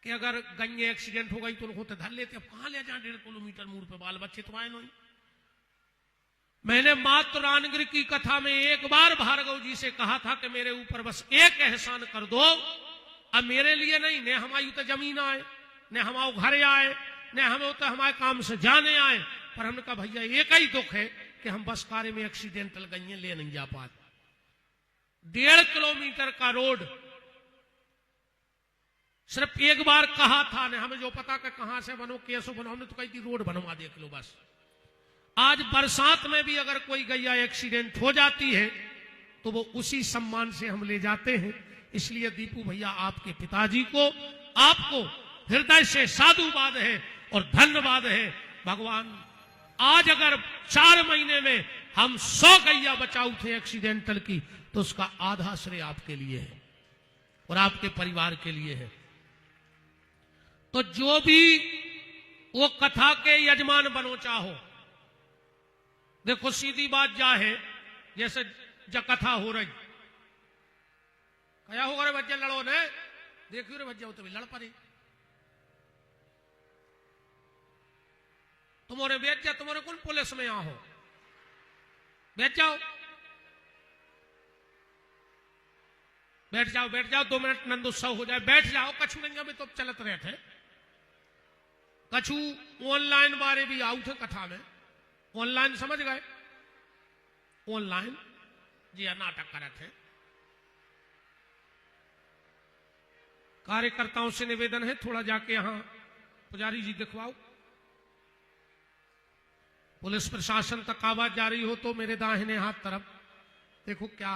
कि अगर गंगे एक्सीडेंट हो गई तो उनको तो धर लेते, अब कहां ले जाए 1.5 किलोमीटर मूर पे, बाल बच्चे तो आए नहीं। मैंने मात्र रानगिर की कथा में एक बार भार्गव जी से कहा था कि मेरे ऊपर बस एक एहसान कर दो, अब मेरे लिए नहीं, ने हमारी तो जमीन आए, ने हमारे घर आए, ने हमें तो हमारे काम से जाने आए, पर हमने कहा भैया एक ही दुख है कि हम बस कार्य में एक्सीडेंटल गई हैं, ले नहीं जा पाते। 1.5 किलोमीटर का रोड सिर्फ एक बार कहा था ने, हमें जो पता कि कहां से बनो कैसे बनो, हमने तो कही थी रोड बनवा देख लो बस। आज बरसात में भी अगर कोई गैया एक्सीडेंट हो जाती है तो वो उसी सम्मान से हम ले जाते हैं। इसलिए दीपू भैया आपके पिताजी को, आपको हृदय से साधुवाद है और धन्यवाद है। भगवान आज अगर 4 महीने में हम 100 गैया बचाऊ थे एक्सीडेंटल की, तो उसका आधा श्रेय आपके लिए है और आपके परिवार के लिए है। तो जो भी वो कथा के यजमान बनो चाहो, देखो सीधी बात जा है, जैसे कथा हो रही, क्या होगा रे बच्चे लड़ो ने, देखियो रे बच्चे तो भी लड़ पड़े, तुम्हारे बेच जा, तुम्हारे कौन पुलिस में आओ, बैठ जाओ बैठ जाओ बैठ जाओ, 2 मिनट नंद उत्सव हो जाए, बैठ जाओ। कछु नहीं अभी तो चलत रहे थे, कछु ऑनलाइन बारे भी आउट है कथा में, ऑनलाइन समझ गए, ऑनलाइन जी नाटक करे थे। कार्यकर्ताओं से निवेदन है थोड़ा जाके यहां पुजारी जी दिखवाओ, पुलिस प्रशासन तक आवाज जा रही हो तो मेरे दाहिने हाथ तरफ देखो क्या,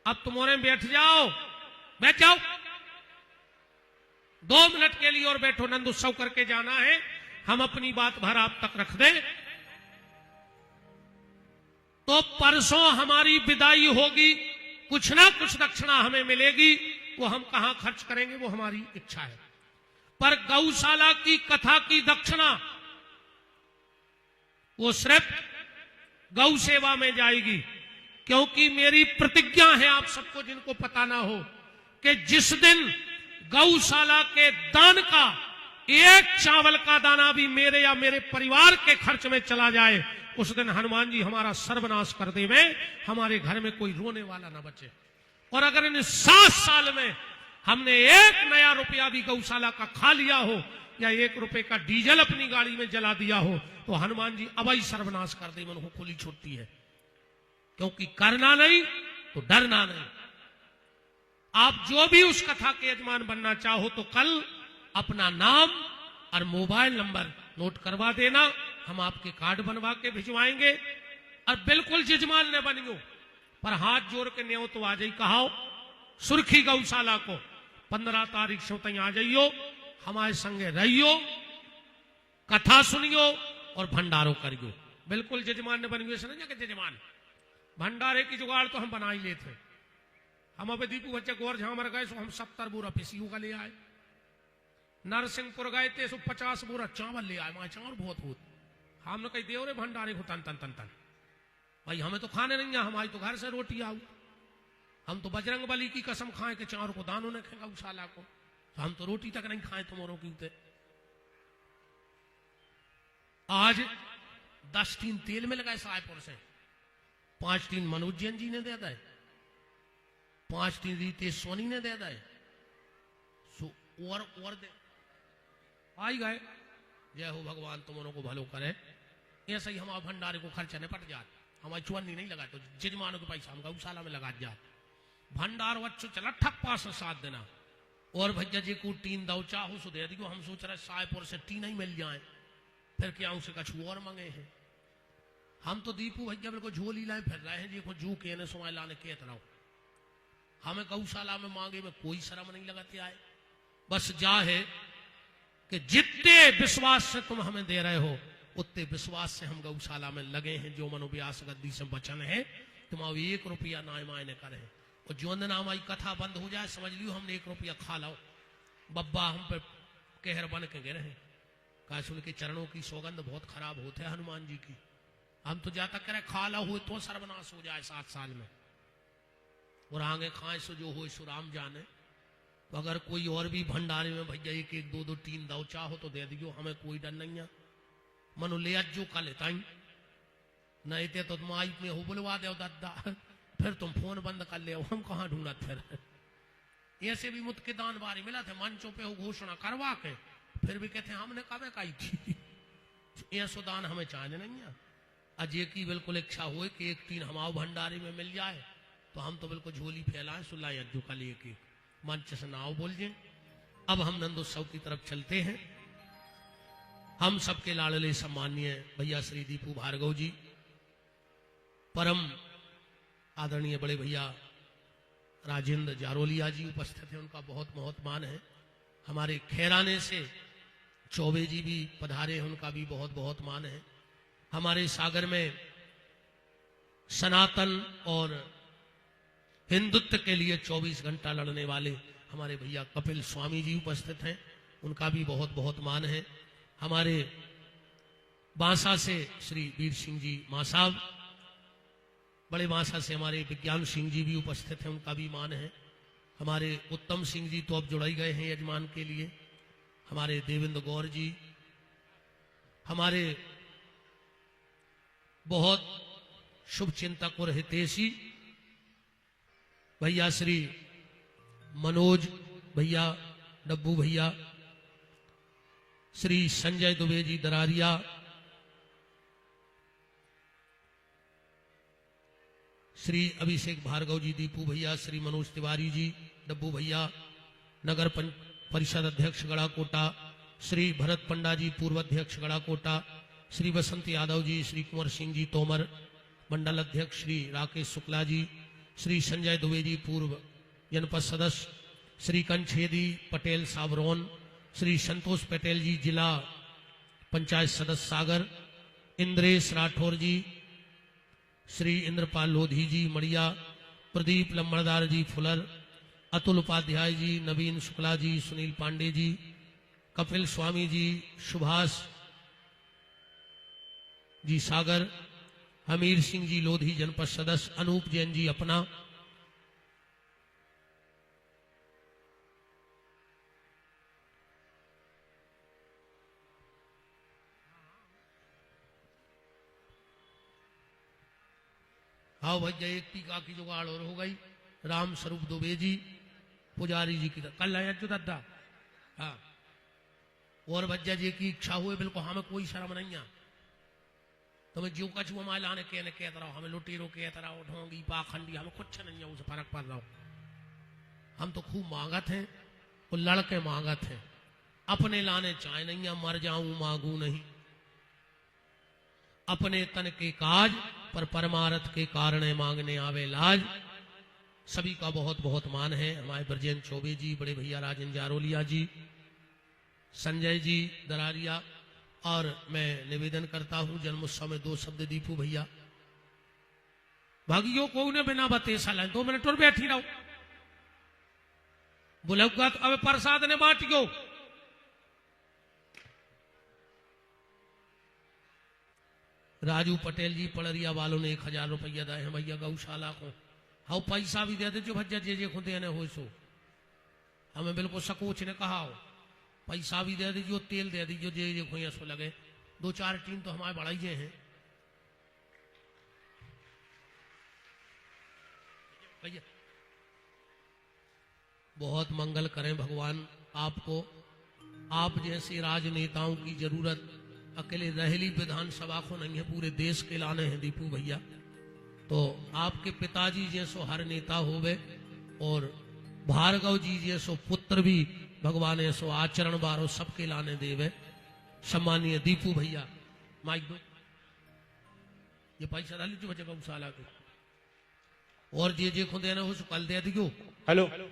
अब तुम्हारे बैठ जाओ, बैठ जाओ 2 मिनट के लिए और बैठो, नंद उत्सव करके जाना है, हम अपनी बात भर आप तक रख दें। तो परसों हमारी विदाई होगी, कुछ ना कुछ दक्षिणा हमें मिलेगी, वो हम कहां खर्च करेंगे वो हमारी इच्छा है, पर गौशाला की कथा की दक्षिणा वो सिर्फ गौ सेवा में जाएगी। क्योंकि मेरी प्रतिज्ञा है आप सबको जिनको पता ना हो कि जिस दिन गौशाला के दान का एक चावल का दाना भी मेरे या मेरे परिवार के खर्च में चला जाए, उस दिन हनुमान जी हमारा सर्वनाश कर देवे, हमारे घर में कोई रोने वाला ना बचे। और अगर इन 7 साल में हमने 1 नया रुपया भी गौशाला का खा लिया हो या 1 रुपए का डीजल अपनी गाड़ी में जला दिया हो, तो हनुमान जी अब ही सर्वनाश कर दे, मन को खुली छुट्टी है। क्योंकि करना नहीं तो डरना नहीं। आप जो भी उस कथा के यजमान बनना चाहो तो कल अपना नाम और मोबाइल नंबर नोट करवा देना, हम आपके कार्ड बनवा के भिजवाएंगे। और बिल्कुल यजमान ने बनियो, पर हाथ जोड़ के न्यो तो आ जाई कहाओ सुर्खी गौशाला को 15 तारीख से तई आ जाइयो, हमारे संगे रहियो, कथा सुनियो और भंडारो करियो। बिल्कुल यजमान ने बनियो, ऐसा नहीं कि यजमान भंडारे की जुगाड़ तो हम बना ही लेते। हम अब दीपू बच्चे गोर झामर गए सो हम 70 बोरा पिसियो का ले आए, नरसिंहपुर गए थे सो 50 बोरा चावल ले आए, वहां चावल बहुत होत, हमने कही देव रे भंडारे को तन तन तन तन, भाई हमें तो खाने नहीं है, हमारी तो घर से रोटी आऊ, हम तो बजरंग बली की कसम खाए कि चारों को दानों ने खाएगा गौशाला को, तो हम तो रोटी तक नहीं खाए तुम्हारों की। आज 10 टीन तेल में लगाए सायपुर से, 5 टीन मनोज जैन जी ने दे दिए, 5 टीन रीतेश सोनी ने दे दिए, सो और दे आई गए। जय हो भगवान तुम्हारों को भलो करे। ऐसा ही हमारे भंडारे को खर्चा निपट जाए, हमारी चुवन्नी नहीं लगा तो जजमानों के पैसा हम गौशाला में लगा जाए। भंडार बच्चों चला ठप्पा से 7 देना, और भैया जी को टीन दो चाहो सो दे दियो। हम सोच रहे सायपुर से टीन ही मिल जाए, फिर क्या उसे कछु और मंगे हैं। हम तो दीपू भैया बिल्कुल झोली लाए फिर रहे हैं जी को जू के ने समय लाने के इतना, हमें गौशाला में मांगे में कोई शर्म नहीं लगाते आए। बस जा है कि जितने विश्वास से तुम हमें दे रहे हो उतने विश्वास से हम गौशाला में लगे हैं। जो मनोव्यास गद्दी से वचन है तुम 1 रुपया ना मायने करे, और जो नाम आई कथा बंद हो जाए समझ लियो हमने 1 रुपया खा लो। बब्बा हम पे कहर बन के गिरे हैं, काश उनके चरणों की सौगंध बहुत खराब होते है हनुमान जी की। हम तो जाता करे खा ला हुए तो सर्वनाश हो जाए 7 साल में। और आगे खाए सो जो हो सो राम जाने। तो अगर कोई और भी भंडारे में भैया एक एक दो दो तीन दो चाहो तो दे दियो, हमें कोई डर नहीं है। मनु ले जो का लेता ही नहीं थे तो तुम आई में हो बुलवा दो दादा, फिर तुम फोन बंद कर ले, हम कहाँ ढूंढा फिर। ऐसे भी मुत के दान बारी मिला थे मंचों पे घोषणा करवा के, फिर भी कहते हमने कब कही थी। ऐसो दान हमें चाहने नहीं है। अजय की बिल्कुल इच्छा हो कि एक तीन हमारे भंडारे में मिल जाए तो हम तो बिल्कुल झोली फैलाएं सुलाए अज्जू का लेके मंच से नाव बोल जाए। अब हम नंदोत्सव की तरफ चलते हैं। हम सबके लाडले सम्मानीय भैया श्री दीपू भार्गव जी, परम आदरणीय बड़े भैया राजेंद्र जारोलिया जी उपस्थित हैं, उनका बहुत बहुत मान है। हमारे खैराने से चौबे जी भी पधारे हैं, उनका भी बहुत बहुत मान है। हमारे सागर में सनातन और हिंदुत्व के लिए 24 घंटा लड़ने वाले हमारे भैया कपिल स्वामी जी उपस्थित हैं, उनका भी बहुत बहुत मान है। हमारे बांसा से श्री वीर सिंह जी मां साहब, बड़े बांसा से हमारे विज्ञान सिंह जी भी उपस्थित हैं, उनका भी मान है। हमारे उत्तम सिंह जी तो अब जुड़ ही गए हैं यजमान के लिए। हमारे देवेंद्र गौर जी, हमारे बहुत शुभ चिंतक और हितैषी भैया श्री मनोज भैया, डब्बू भैया, श्री संजय दुबे जी दरारिया, श्री अभिषेक भार्गव जी दीपू भैया, श्री मनोज तिवारी जी डब्बू भैया, नगर परिषद अध्यक्ष गड़ाकोटा श्री भरत पंडा जी पूर्व अध्यक्ष गड़ाकोटा, श्री वसंत यादव जी, श्री कुंवर सिंह जी तोमर मंडल अध्यक्ष, श्री राकेश शुक्ला जी, श्री संजय दुबे जी पूर्व जनपद सदस्य, श्री कंछेदी पटेल सावरोन, श्री संतोष पटेल जी जिला पंचायत सदस्य सागर, इंद्रेश राठौर जी, श्री इंद्रपाल लोधी जी मड़िया, प्रदीप लम्बड़दार जी फुलर, अतुल उपाध्याय जी, नवीन शुक्ला जी, सुनील पांडे जी, कपिल स्वामी जी, सुभाष जी सागर, हमीर सिंह जी लोधी जनपद सदस्य, अनूप जैन जी अपना, हाँ भैया एक टीका की जुगाड़ और हो गई, राम स्वरूप दुबे जी पुजारी जी की कल आया जो दादा। हाँ और भैया जी की इच्छा हुए बिल्कुल हमें कोई शर्म नहीं है, तुम्हें जो कछ हमारे लाने कहने कहता रहो, हमें लुटेरो कहता रहो, ढोंगी पाखंडी, हमें कुछ नहीं है, उसे फर्क पड़ रहा हो। हम तो खूब मांगत हैं और लड़के मांगत हैं, अपने लाने चाहे नहीं है, मर जाऊं मांगू नहीं, अपने तन के काज पर परमारथ के कारण मांगने आवे लाज। सभी का बहुत बहुत मान है। हमारे ब्रजेंद्र चौबे जी, बड़े भैया राजेंद्र जारोलिया जी, संजय जी दरारिया, और मैं निवेदन करता हूं जन्मोत्सव में 2 शब्द दीपू भैया। भागियों को उन्हें बिना बते साल 2 मिनट और बैठी रहो, बुलगा तो अब प्रसाद ने बांटियो। राजू पटेल जी पड़रिया वालों ने 1000 रुपया दिए हैं भैया गौशाला को। हाँ पैसा भी दे दे जो भज्जा जे खुद ने हो सो, हमें बिल्कुल सकोच ने कहा हो, पैसा भी दे दीजिए, तेल दे दीजिए, जे खुया सो लगे। 2-4 टीम तो हमारे बढ़ाइए हैं भैया। बहुत मंगल करें भगवान आपको। आप जैसे राजनेताओं की जरूरत अकेले रहेली विधानसभा को नहीं है, पूरे देश के लाने हैं दीपू भैया। तो आपके पिताजी जैसो हर नेता होवे, और भार्गव जी जैसो पुत्र भी भगवान ऐसो आचरण बारो सबके लाने देवे। सम्मानीय दीपू भैया माइक दो, ये पैसा डाली जो बचे गौशाला के, और जे खुद देना हो सो कल दे दियो। हेलो हेलो,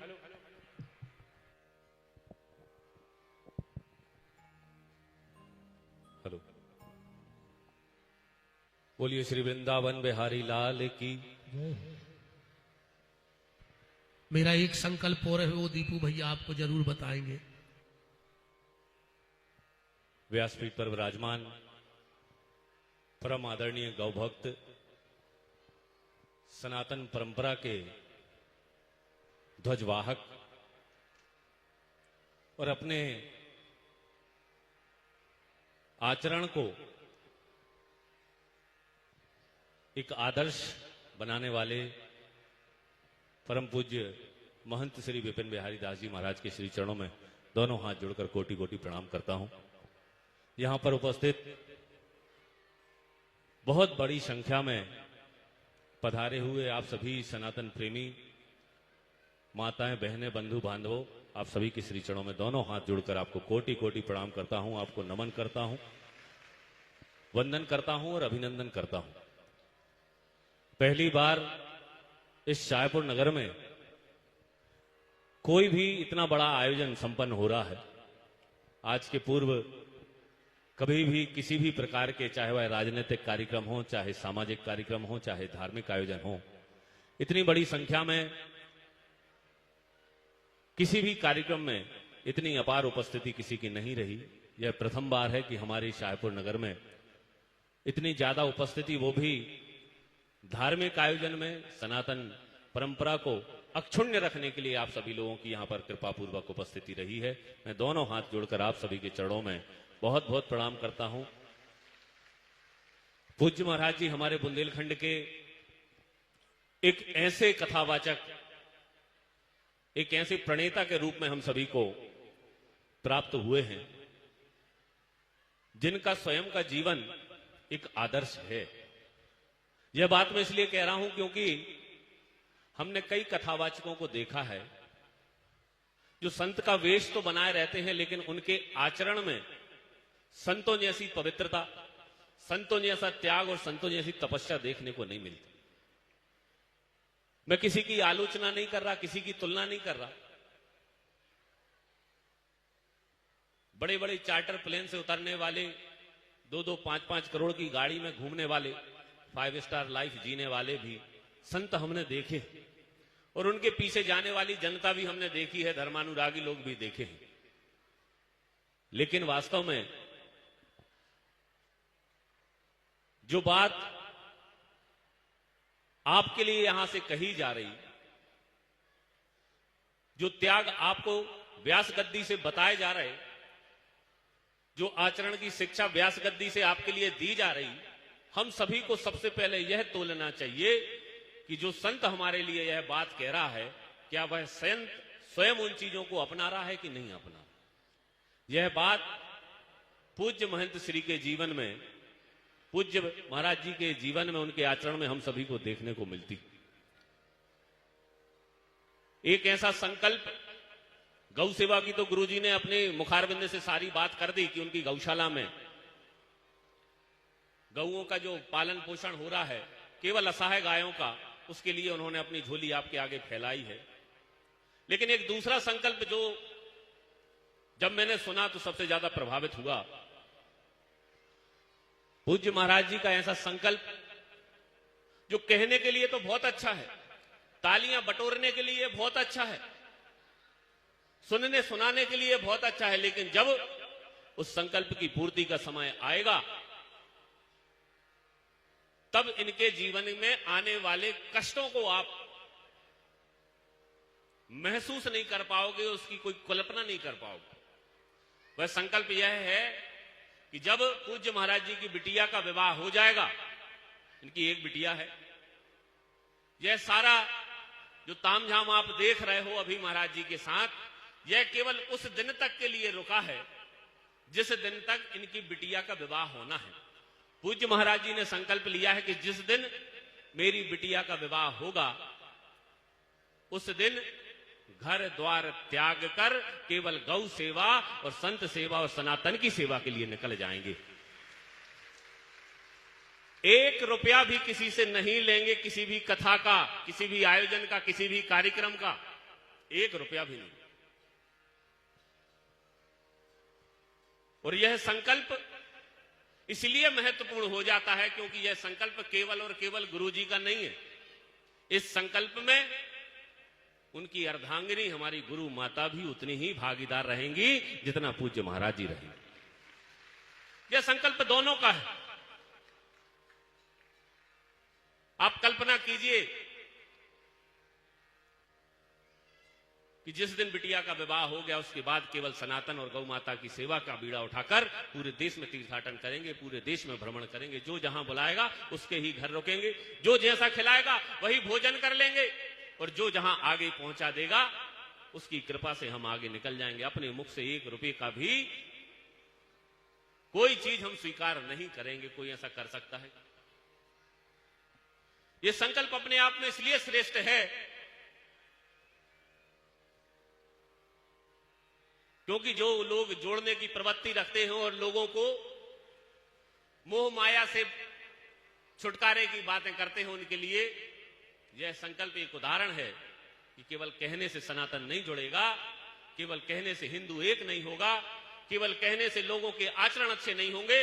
बोलिए श्री वृंदावन बिहारी लाल की। मेरा एक संकल्प और है, वो दीपू भैया आपको जरूर बताएंगे। व्यासपीठ पर विराजमान परम आदरणीय गौभक्त, सनातन परंपरा के ध्वजवाहक और अपने आचरण को एक आदर्श बनाने वाले परम पूज्य महंत श्री विपिन बिहारी दास जी महाराज के श्री चरणों में दोनों हाथ जोड़कर कोटि कोटि प्रणाम करता हूं। यहां पर उपस्थित बहुत बड़ी संख्या में पधारे हुए आप सभी सनातन प्रेमी माताएं, बहनें, बंधु बांधवों, आप सभी के श्री चरणों में दोनों हाथ जोड़कर आपको कोटि कोटि प्रणाम करता हूं, आपको नमन करता हूं, वंदन करता हूं और अभिनंदन करता हूं। पहली बार इस शाहपुर नगर में कोई भी इतना बड़ा आयोजन संपन्न हो रहा है। आज के पूर्व कभी भी किसी भी प्रकार के, चाहे वह राजनीतिक कार्यक्रम हो, चाहे सामाजिक कार्यक्रम हो, चाहे धार्मिक आयोजन हो, इतनी बड़ी संख्या में किसी भी कार्यक्रम में इतनी अपार उपस्थिति किसी की नहीं रही। यह प्रथम बार है कि हमारे शाहपुर नगर में इतनी ज्यादा उपस्थिति, वो भी धार्मिक आयोजन में, सनातन परंपरा को अक्षुण्य रखने के लिए आप सभी लोगों की यहां पर कृपा पूर्वक उपस्थिति रही है। मैं दोनों हाथ जोड़कर आप सभी के चरणों में बहुत बहुत प्रणाम करता हूं। पूज्य महाराज जी हमारे बुंदेलखंड के एक ऐसे कथावाचक, एक ऐसे प्रणेता के रूप में हम सभी को प्राप्त हुए हैं जिनका स्वयं का जीवन एक आदर्श है। यह बात मैं इसलिए कह रहा हूं क्योंकि हमने कई कथावाचकों को देखा है जो संत का वेश तो बनाए रहते हैं, लेकिन उनके आचरण में संतों जैसी पवित्रता, संतों जैसा त्याग और संतों जैसी तपस्या देखने को नहीं मिलती। मैं किसी की आलोचना नहीं कर रहा, किसी की तुलना नहीं कर रहा। बड़े बड़े चार्टर प्लेन से उतरने वाले, 2-2, 5-5 करोड़ की गाड़ी में घूमने वाले, 5 स्टार लाइफ जीने वाले भी संत हमने देखे और उनके पीछे जाने वाली जनता भी हमने देखी है, धर्मानुरागी लोग भी देखे हैं। लेकिन वास्तव में जो बात आपके लिए यहां से कही जा रही, जो त्याग आपको व्यास गद्दी से बताए जा रहे, जो आचरण की शिक्षा व्यास गद्दी से आपके लिए दी जा रही, हम सभी को सबसे पहले यह तोलना चाहिए कि जो संत हमारे लिए यह बात कह रहा है, क्या वह स्वयं उन चीजों को अपना रहा है कि नहीं अपना रहा। यह बात पूज्य महंत श्री के जीवन में, पूज्य महाराज जी के जीवन में, उनके आचरण में हम सभी को देखने को मिलती। एक ऐसा संकल्प, गौ सेवा की तो गुरुजी ने अपने मुखारबिंद से सारी बात कर दी कि उनकी गौशाला में गौओं का जो पालन पोषण हो रहा है, केवल असहाय गायों का, उसके लिए उन्होंने अपनी झोली आपके आगे फैलाई है। लेकिन एक दूसरा संकल्प जो जब मैंने सुना तो सबसे ज्यादा प्रभावित हुआ, पूज्य महाराज जी का ऐसा संकल्प जो कहने के लिए तो बहुत अच्छा है, तालियां बटोरने के लिए बहुत अच्छा है, सुनने सुनाने के लिए बहुत अच्छा है, लेकिन जब उस संकल्प की पूर्ति का समय आएगा तब इनके जीवन में आने वाले कष्टों को आप महसूस नहीं कर पाओगे, उसकी कोई कल्पना नहीं कर पाओगे। वह संकल्प यह है कि जब पूज्य महाराज जी की बिटिया का विवाह हो जाएगा, इनकी एक बिटिया है, यह सारा जो तामझाम आप देख रहे हो अभी महाराज जी के साथ, यह केवल उस दिन तक के लिए रुका है जिस दिन तक इनकी बिटिया का विवाह होना है। पूज्य महाराज जी ने संकल्प लिया है कि जिस दिन मेरी बिटिया का विवाह होगा उस दिन घर द्वार त्याग कर केवल गौ सेवा और संत सेवा और सनातन की सेवा के लिए निकल जाएंगे। 1 रुपया भी किसी से नहीं लेंगे, किसी भी कथा का, किसी भी आयोजन का, किसी भी कार्यक्रम का 1 रुपया भी नहीं। और यह संकल्प इसलिए महत्वपूर्ण हो जाता है क्योंकि यह संकल्प केवल और केवल गुरुजी का नहीं है। इस संकल्प में उनकी अर्धांगिनी हमारी गुरु माता भी उतनी ही भागीदार रहेंगी जितना पूज्य महाराज जी रहेंगे। यह संकल्प दोनों का है। आप कल्पना कीजिए कि जिस दिन बिटिया का विवाह हो गया उसके बाद केवल सनातन और गौ माता की सेवा का बीड़ा उठाकर पूरे देश में तीर्थाटन करेंगे, पूरे देश में भ्रमण करेंगे। जो जहां बुलाएगा उसके ही घर रुकेंगे, जो जैसा खिलाएगा वही भोजन कर लेंगे, और जो जहां आगे पहुंचा देगा उसकी कृपा से हम आगे निकल जाएंगे। अपने मुख से 1 रुपए का भी कोई चीज हम स्वीकार नहीं करेंगे। कोई ऐसा कर सकता है? यह संकल्प अपने आप में इसलिए श्रेष्ठ है क्योंकि जो लोग जोड़ने की प्रवृत्ति रखते हैं और लोगों को मोह माया से छुटकारे की बातें करते हैं, उनके लिए यह संकल्प एक उदाहरण है कि केवल कहने से सनातन नहीं जुड़ेगा, केवल कहने से हिंदू एक नहीं होगा, केवल कहने से लोगों के आचरण अच्छे नहीं होंगे।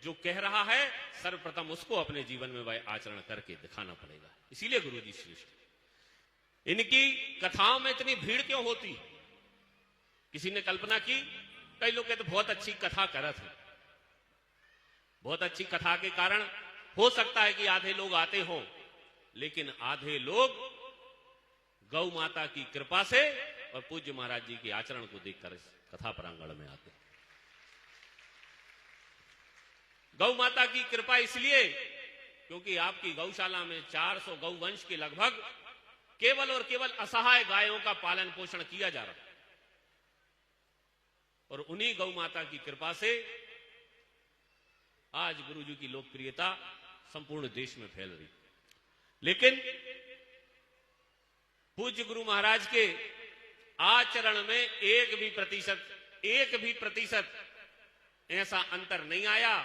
जो कह रहा है सर्वप्रथम उसको अपने जीवन में वह आचरण करके दिखाना पड़ेगा। इसीलिए गुरुजी श्रेष्ठ। इनकी कथाओं में इतनी भीड़ क्यों होती? किसी ने कल्पना की, कई लोग कहते बहुत अच्छी कथा कर थे। बहुत अच्छी कथा के कारण हो सकता है कि आधे लोग आते हों, लेकिन आधे लोग गौ माता की कृपा से और पूज्य महाराज जी के आचरण को देखकर इस कथा प्रांगण में आते हैं। गौ माता की कृपा इसलिए क्योंकि आपकी गौशाला में 400 गौ वंश के लगभग केवल और केवल असहाय गायों का पालन पोषण किया जा रहा है, और उन्हीं गौ माता की कृपा से आज गुरुजी की लोकप्रियता संपूर्ण देश में फैल रही। लेकिन पूज्य गुरु महाराज के आचरण में एक भी प्रतिशत ऐसा अंतर नहीं आया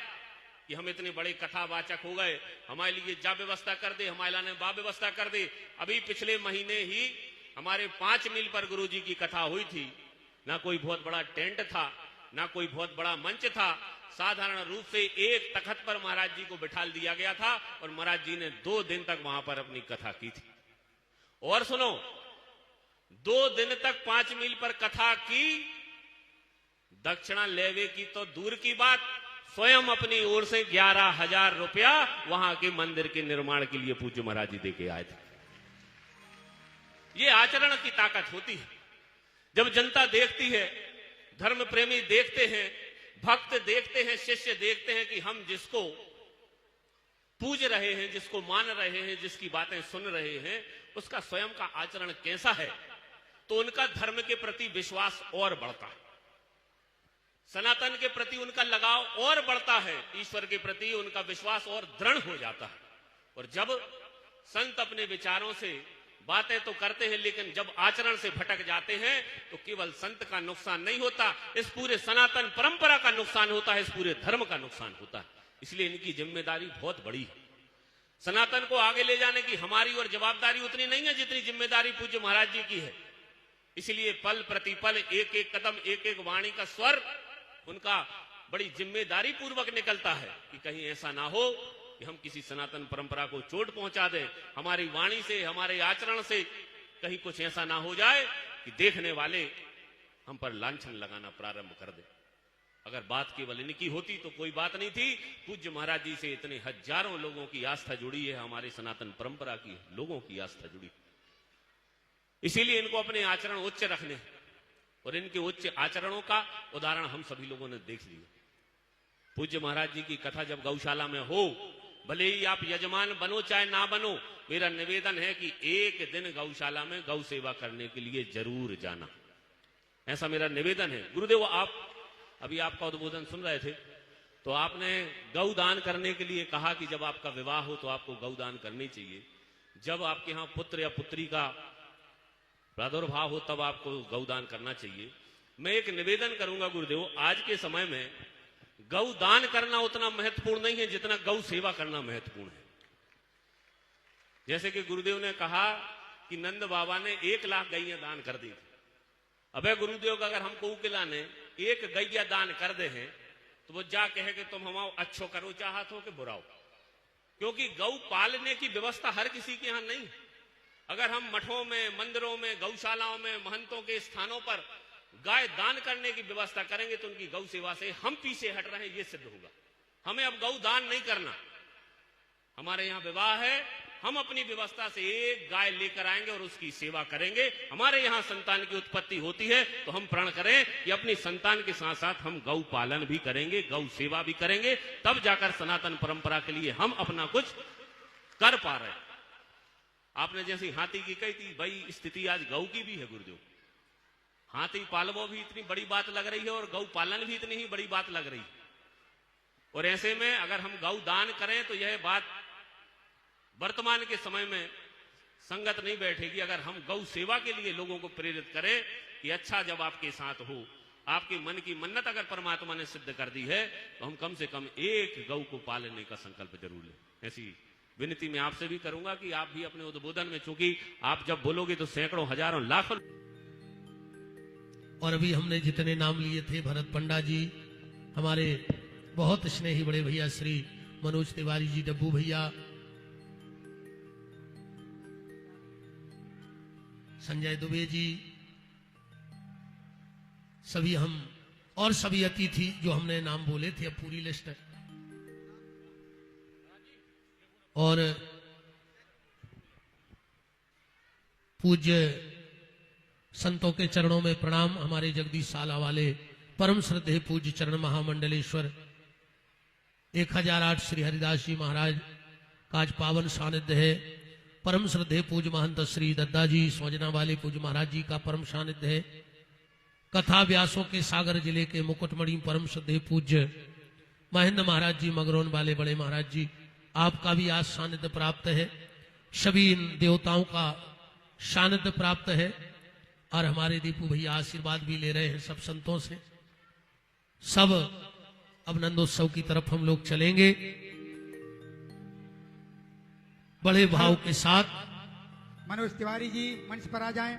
कि हम इतने बड़े कथावाचक हो गए, हमारे लिए जा व्यवस्था कर दे, हमारे लिए बा व्यवस्था कर दे। अभी पिछले महीने ही हमारे 5 मील पर गुरुजी की कथा हुई थी। ना कोई बहुत बड़ा टेंट था, ना कोई बहुत बड़ा मंच था। साधारण रूप से एक तखत पर महाराज जी को बिठा दिया गया था और महाराज जी ने 2 दिन तक वहां पर अपनी कथा की थी। और सुनो, 2 दिन तक 5 मील पर कथा की, दक्षिणा लेवे की तो दूर की बात, स्वयं अपनी ओर से 11,000 रुपया वहां के मंदिर के निर्माण के लिए पूज्य महाराज जी देके आए थे। ये आचरण की ताकत होती है। जब जनता देखती है, धर्म प्रेमी देखते हैं, भक्त देखते हैं, शिष्य देखते हैं कि हम जिसको पूज रहे हैं, जिसको मान रहे हैं, जिसकी बातें सुन रहे हैं, उसका स्वयं का आचरण कैसा है, तो उनका धर्म के प्रति विश्वास और बढ़ता है, सनातन के प्रति उनका लगाव और बढ़ता है, ईश्वर के प्रति उनका विश्वास और दृढ़ हो जाता है। और जब संत अपने विचारों से बातें तो करते हैं, लेकिन जब आचरण से भटक जाते हैं तो केवल संत का नुकसान नहीं होता, इस पूरे सनातन परंपरा का नुकसान होता है, इस पूरे धर्म का नुकसान होता है। इसलिए इनकी जिम्मेदारी बहुत बड़ी है। सनातन को आगे ले जाने की हमारी और जवाबदारी उतनी नहीं है जितनी जिम्मेदारी पूज्य महाराज जी की है। इसलिए पल प्रतिपल, एक एक कदम, एक एक वाणी का स्वर उनका बड़ी जिम्मेदारी पूर्वक निकलता है कि कहीं ऐसा ना हो कि हम किसी सनातन परंपरा को चोट पहुंचा दें, हमारी वाणी से, हमारे आचरण से कहीं कुछ ऐसा ना हो जाए कि देखने वाले हम पर लांछन लगाना प्रारंभ कर दे। अगर बात केवल इनकी होती तो कोई बात नहीं थी। पूज्य महाराज जी से इतने हजारों लोगों की आस्था जुड़ी है, हमारे सनातन परंपरा की लोगों की आस्था जुड़ी। इसीलिए इनको अपने आचरण उच्च रखने, और इनके उच्च आचरणों का उदाहरण हम सभी लोगों ने देख लिया। पूज्य महाराज जी की कथा जब गौशाला में हो, भले ही आप यजमान बनो चाहे ना बनो, मेरा निवेदन है कि एक दिन गौशाला में गौ सेवा करने के लिए जरूर जाना, ऐसा मेरा निवेदन है। गुरुदेव, आप अभी आपका उद्बोधन सुन रहे थे तो आपने गौदान करने के लिए कहा कि जब आपका विवाह हो तो आपको गौदान करनी चाहिए, जब आपके यहाँ पुत्र या पुत्री का प्रादुर्भाव हो तब आपको गौदान करना चाहिए। मैं एक निवेदन करूंगा गुरुदेव, आज के समय में गौदान करना उतना महत्वपूर्ण नहीं है जितना गौ सेवा करना महत्वपूर्ण है। जैसे कि गुरुदेव ने कहा कि नंद बाबा ने 1 लाख गैया दान कर दी। अबे गुरुदेव, अगर हमको उकिला ने 1 गैया दान कर दे हैं तो वो जा कहे कि तुम हमारा अच्छो करो चाहत हो कि बुराओ, क्योंकि गौ पालने की व्यवस्था हर किसी के यहां नहीं। अगर हम मठों में, मंदिरों में, गौशालाओं में, महंतों के स्थानों पर गाय दान करने की व्यवस्था करेंगे तो उनकी गौ सेवा से हम पीछे हट रहे हैं, ये सिद्ध होगा। हमें अब गौ दान नहीं करना। हमारे यहां विवाह है हम अपनी व्यवस्था से एक गाय लेकर आएंगे और उसकी सेवा करेंगे। हमारे यहाँ संतान की उत्पत्ति होती है तो हम प्रण करें कि अपनी संतान के साथ साथ हम गौ पालन भी करेंगे, गौ सेवा भी करेंगे, तब जाकर सनातन परंपरा के लिए हम अपना कुछ कर पा रहे हैं। आपने जैसी हाथी की कही थी, भाई स्थिति आज गौ की भी है गुरुदेव। हाथी पालवो भी इतनी बड़ी बात लग रही है और गौ पालन भी इतनी ही बड़ी बात लग रही है। और ऐसे में अगर हम गौ दान करें तो यह बात वर्तमान के समय में संगत नहीं बैठेगी। अगर हम गौ सेवा के लिए लोगों को प्रेरित करें कि अच्छा जब आपके साथ हो, आपके मन की मन्नत अगर परमात्मा ने सिद्ध कर दी है तो हम कम से कम एक गौ को पालने का संकल्प जरूर लें। ऐसी विनती मैं आपसे भी करूंगा कि आप भी अपने उद्बोधन में, चूंकि आप जब बोलोगे तो सैकड़ों, हजारों, लाखों। और अभी हमने जितने नाम लिए थे, भरत पंडा जी, हमारे बहुत स्नेही बड़े भैया श्री मनोज तिवारी जी, डब्बू भैया, संजय दुबे जी, सभी हम और सभी अतिथि जो हमने नाम बोले थे, अब पूरी लिस्ट है। और पूज्य संतों के चरणों में प्रणाम। हमारे जगदीश साला वाले परम श्रद्धेय पूज्य चरण महामंडलेश्वर 1008 श्री हरिदास जी महाराज का आज पावन सानिध्य है। परम श्रद्धेय पूज्य महंत श्री दद्दा जी स्वजना वाले पूज्य महाराज जी का परम सानिध्य है। कथा व्यासों के सागर जिले के मुकुटमणि परम श्रद्धेय पूज्य महेंद्र महाराज जी मगरौन वाले बड़े महाराज जी, आपका भी आज सानिध्य प्राप्त है। सभी इन देवताओं का सानिध्य प्राप्त है। और हमारे दीपू भैया आशीर्वाद भी ले रहे हैं सब संतों से। सब अब नंदोत्सव की तरफ हम लोग चलेंगे बड़े भाव के साथ। मनोज तिवारी जी मंच पर आ जाएं।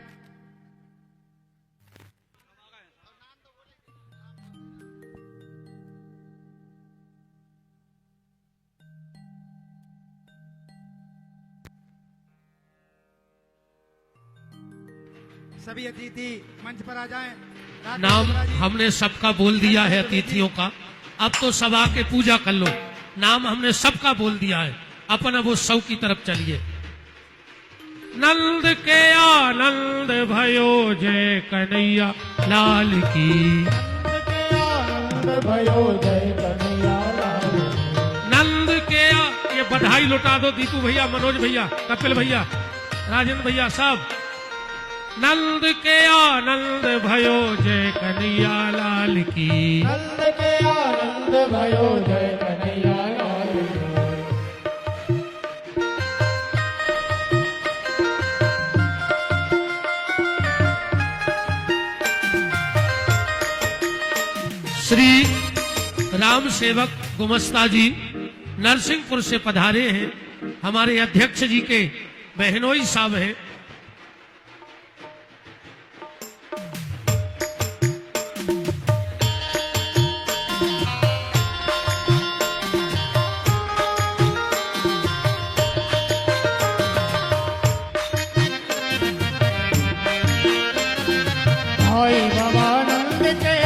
सभी अतिथि मंच पर आ जाएं। नाम हमने सबका बोल दिया है अतिथियों का। अब तो सब आके पूजा कर लो। नाम हमने सबका बोल दिया है। अपन अब उत्सव की तरफ चलिए। नंद के आनंद भयो जय कन्हैया लाल की। नंद के आनंद भयो जय कन्हैया लाल की। नंद के ये बधाई लौटा दो दीपू भैया, मनोज भैया, कपिल भैया, राजेंद्र भैया सब। नंद के आनंद भयो जय कन्हैया लाल की। नंद के आनंद भयो जय कन्हैया लाल की। श्री राम सेवक गुमस्ता जी नरसिंहपुर से पधारे हैं। हमारे अध्यक्ष जी के बहनोई साहब हैं। धाई बाबा नंद के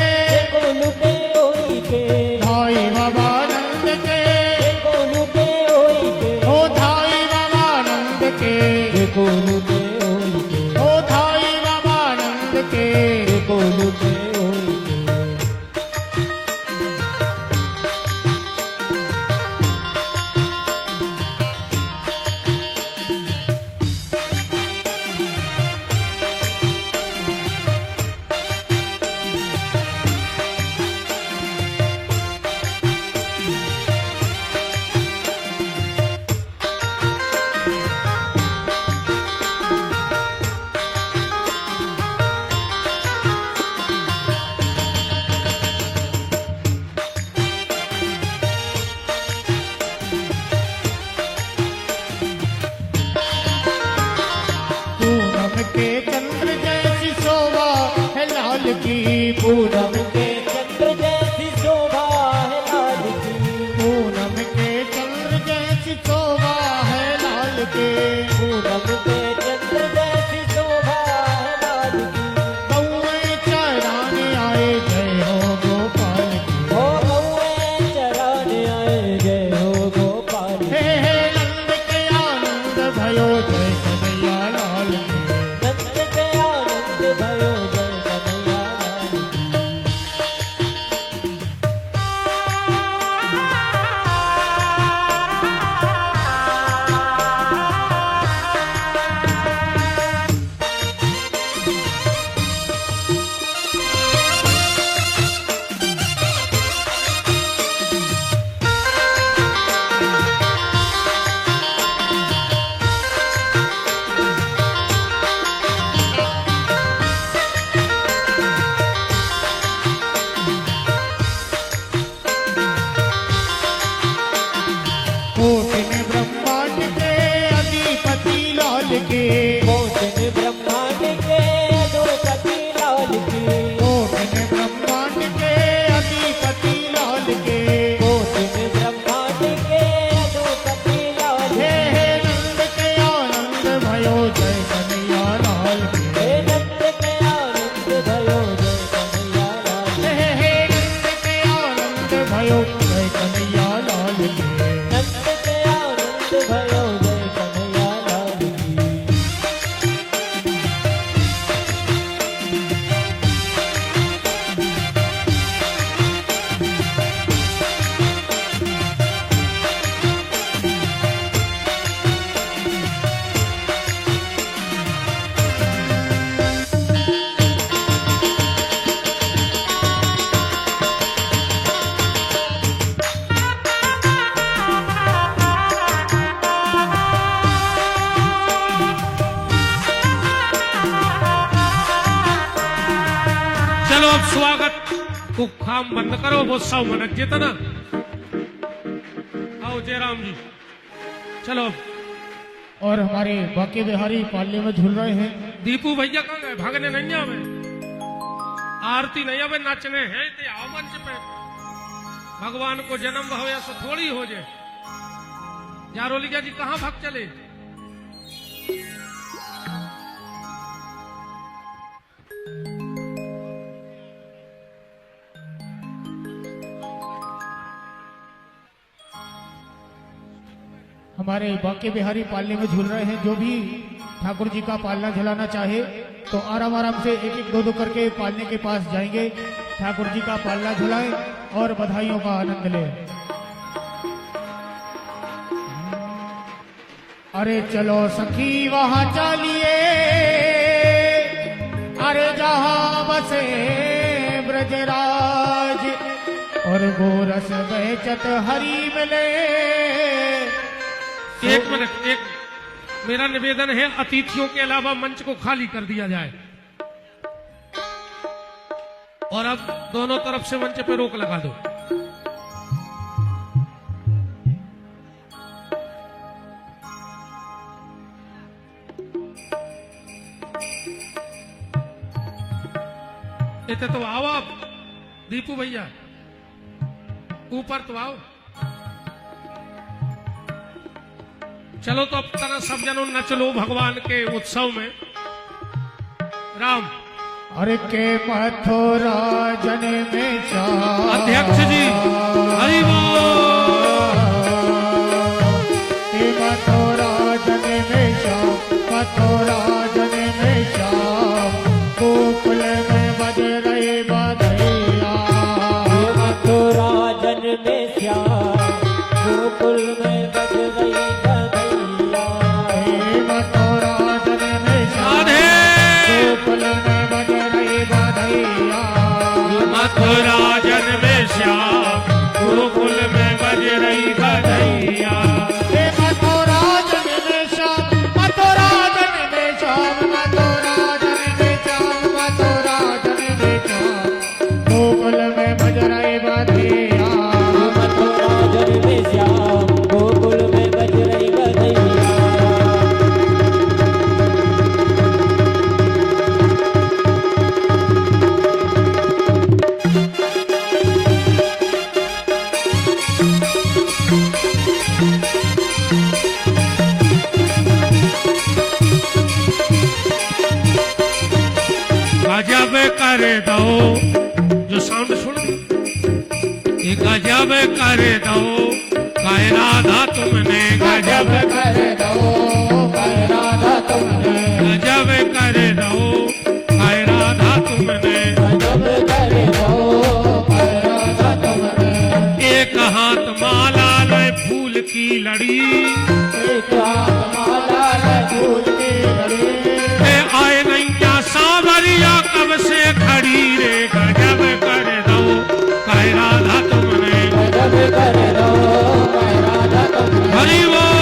गोलू के ओई के, धाई बाबा नंद के गोलू के ओई के, ओ धाई बाबा नंद के गोलू के ओई के, ओ धाई बाबा नंद के गोलू के ओई के। पूनम के चंद्र जैसी शोभा है लाल की। पूनम के चंद्र जैसी शोभा है लाल की। पूनम के चंद्र जैसी शोभा है लाल की। पूनम के चंद्र जैसी शोभा है लाल की। कौए चराने आए जय हो गोपाल की। ओ कौए चराने आए जय हो गोपाल की। हे नंद के आनंद चलो अब स्वागत को काम बंद करो, वो सब मनक जितना। आओ जयराम जी, चलो। और हमारे बाके बिहारी पालने में झूल रहे हैं। दीपू भैया कहाँ गए? भागने नहीं आवे, आरती नहीं आवे, नाचने हैं ते आओ मंच पे। भगवान को जन्म हो या सो थोड़ी हो जाए। जारोलिया जी कहाँ भाग चले? हमारे बाके बिहारी पालने में झूल रहे हैं। जो भी ठाकुर जी का पालना झुलाना चाहे तो आराम आराम से एक एक दो दो करके पालने के पास जाएंगे, ठाकुर जी का पालना झुलाएं और बधाइयों का आनंद लें। अरे चलो सखी वहां चलिए, अरे जहां बसे ब्रजराज और गोरस बेचत हरी मिले। एक मिनट, एक मेरा निवेदन है, अतिथियों के अलावा मंच को खाली कर दिया जाए और अब दोनों तरफ से मंच पे रोक लगा दो। इतने तो आओ आप दीपू भैया, ऊपर तो आओ। चलो तो अब तरह सब जनों न चलो भगवान के उत्सव में। राम अरे के मथुरा जन में अध्यक्ष जी, हरि बोल। के मथुरा जन में मथुरा जन में गोकुल में बज रहे बधैया। मथुरा जन में श्याम गोकुल में बज रही बधैया। मथुरा जन में गोकुल में बज रही बधैया। मथुरा जन में श्याम गोकुल में बज रही बधैया। मथुरा जन में श्याम, मथुरा जन में श्याम, मथुरा जन में श्याम, मथुरा जन में श्याम गोकुल में बज रही बधैया। मथुरा जन में श्याम गोकुल में बज रही बधैया। गजब कर दो, जो साउंड सुन, ये गजब कर दो, काय राधा तुमने गजब कर दो, काय राधा तुमने, गजब कर दो, काय राधा तुमने, गजब कर दो, काय राधा तुमने। एक हाथ माला लय फूल की लड़ी, एक हाथ माला लय फूल की लड़ी। आए नैया सावरिया कब से खड़ी रे, गजब कर दो, काय राधा तुमने, गजब कर दो, काय राधा तुमने। हरि बोल।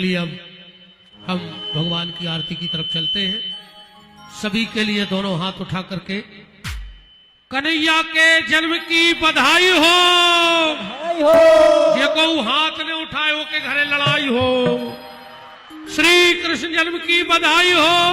चलिए अब हम भगवान की आरती की तरफ चलते हैं। सभी के लिए दोनों हाथ उठा करके कन्हैया के जन्म की बधाई हो। आई हो जे को हाथ ने उठाए हो के घरे लड़ाई हो। श्री कृष्ण जन्म की बधाई हो।